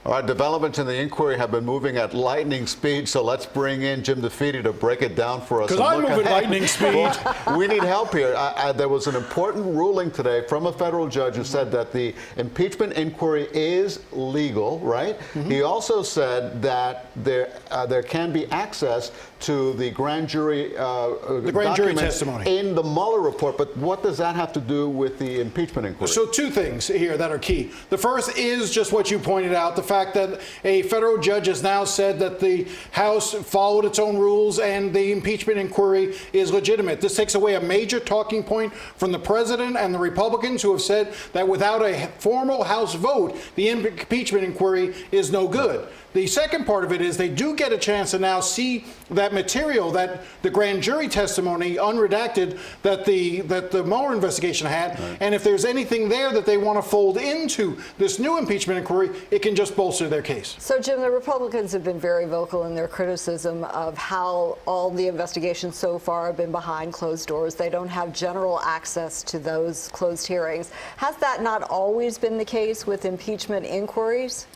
All right, developments in the inquiry have been moving at lightning speed, so let's bring in Jim DeFede to break it down for us. Because I move at lightning speed. Well, we need help here. There was an important ruling today from a federal judge who said that the impeachment inquiry is legal, right? Mm-hmm. He also said that there can be access to the grand jury testimony in the Mueller report, but what does that have to do with the impeachment inquiry? So two things here that are key. The first is just what you pointed out, the fact that a federal judge has now said that the House followed its own rules and the impeachment inquiry is legitimate. This takes away a major talking point from the president and the Republicans, who have said that without a formal House vote, the impeachment inquiry is no good. The second part of it is they do get a chance to now see that material, that the grand jury testimony, unredacted, that the Mueller investigation had, right. And if there's anything there that they want to fold into this new impeachment inquiry, it can just bolster their case. So, Jim, the Republicans have been very vocal in their criticism of how all the investigations so far have been behind closed doors. They don't have general access to those closed hearings. Has that not always been the case with impeachment inquiries?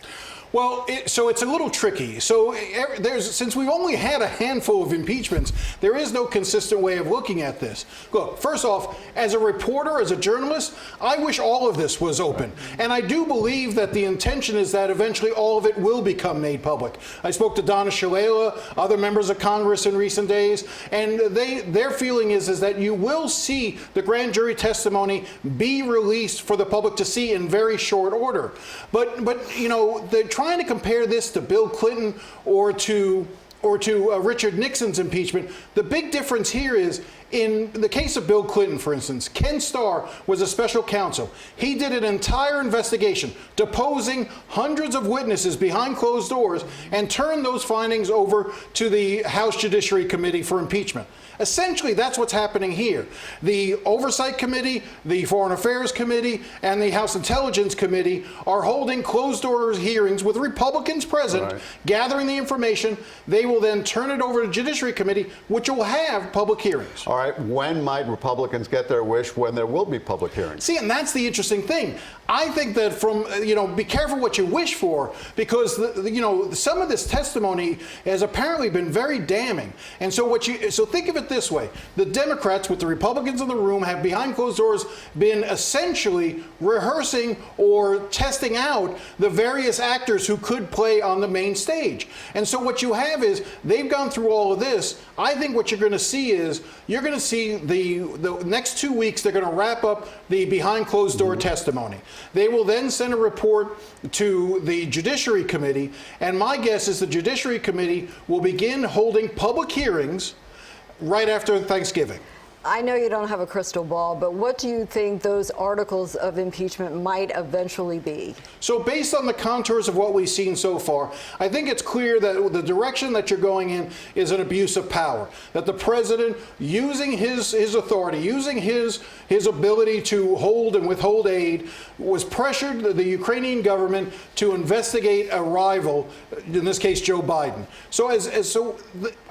Well, so it's a little tricky. So since we've only had a handful of impeachments, there is no consistent way of looking at this. Look, first off, as a reporter, as a journalist, I wish all of this was open. And I do believe that the intention is that eventually all of it will become made public. I spoke to Donna Shalala, other members of Congress in recent days, and their feeling is that you will see the grand jury testimony be released for the public to see in very short order. But you know, trying to compare this to Bill Clinton or to Richard Nixon's impeachment, the big difference here is, in the case of Bill Clinton, for instance, Ken Starr was a special counsel. He did an entire investigation, deposing hundreds of witnesses behind closed doors, and turned those findings over to the House Judiciary Committee for impeachment. Essentially, that's what's happening here. The Oversight Committee, the Foreign Affairs Committee, and the House Intelligence Committee are holding closed-door hearings with Republicans present, right, gathering the information. They will then turn it over to the Judiciary Committee, which will have public hearings. All right, when might Republicans get their wish when there will be public hearings? See, and that's the interesting thing. I think that be careful what you wish for, because some of this testimony has apparently been very damning. And so think of it this way. The Democrats, with the Republicans in the room, have behind closed doors been essentially rehearsing or testing out the various actors who could play on the main stage. And so what you have is they've gone through all of this. I think what you're going to see is you're going to see the next 2 weeks they're going to wrap up the behind closed door testimony. They will then send a report to the Judiciary Committee, and my guess is the Judiciary Committee will begin holding public hearings right after Thanksgiving. I know you don't have a crystal ball, but what do you think those articles of impeachment might eventually be? So based on the contours of what we've seen so far, I think it's clear that the direction that you're going in is an abuse of power. That the president, using his authority, using his ability to hold and withhold aid, was pressured the Ukrainian government to investigate a rival, in this case Joe Biden. So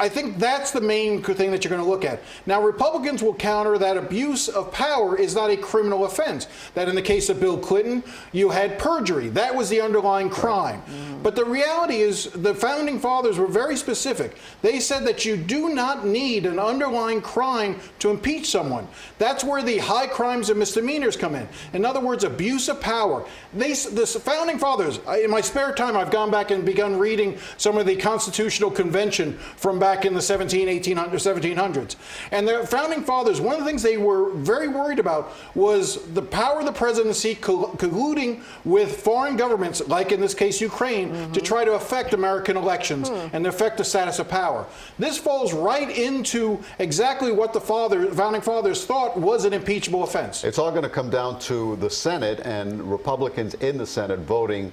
I think that's the main thing that you're going to look at. Now, Republicans will counter that abuse of power is not a criminal offense. That in the case of Bill Clinton, you had perjury. That was the underlying crime. Mm-hmm. But the reality is the founding fathers were very specific. They said that you do not need an underlying crime to impeach someone. That's where the high crimes and misdemeanors come in. In other words, abuse of power. The founding fathers, in my spare time, I've gone back and begun reading some of the Constitutional Convention from back in the 1700s. And the founding fathers, one of the things they were very worried about was the power of the presidency colluding with foreign governments, like in this case Ukraine, mm-hmm, to try to affect American elections and affect the status of power. This falls right into exactly what the founding fathers thought was an impeachable offense. It's all going to come down to the Senate and Republicans in the Senate voting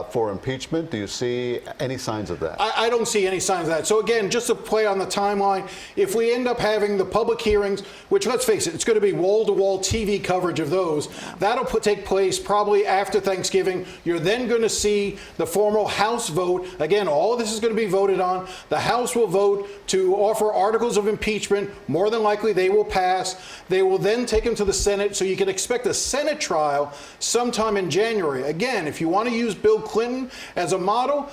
for impeachment. Do you see any signs of that? I don't see any signs of that. So again, just to play on the timeline, if we end up having the public hearings, which let's face it, it's going to be wall-to-wall TV coverage of those, that'll take place probably after Thanksgiving. You're then going to see the formal House vote. Again, all of this is going to be voted on. The House will vote to offer articles of impeachment. More than likely, they will pass. They will then take them to the Senate, so you can expect a Senate trial sometime in January. Again, if you want to use Bill Clinton as a model,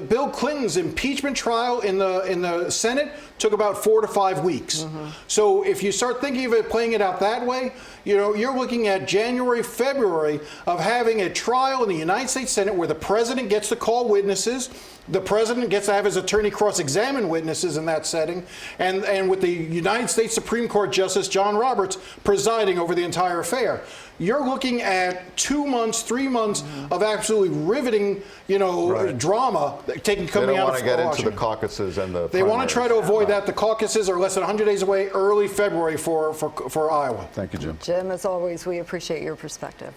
Bill Clinton's impeachment trial in the Senate took about 4 to 5 weeks. So if you start thinking of it, playing it out that way, you know, you're looking at January, February of having a trial in the United States Senate where the president gets to call witnesses. The president gets to have his attorney cross-examine witnesses in that setting, and with the United States Supreme Court Justice John Roberts presiding over the entire affair. You're looking at 2 months, 3 months of absolutely riveting, you know, drama coming out of Washington. They don't want to get into the caucuses and the They want to try to avoid primaries. that. The caucuses are less than 100 days away, early February for Iowa. Thank you, Jim. Jim, as always, we appreciate your perspective.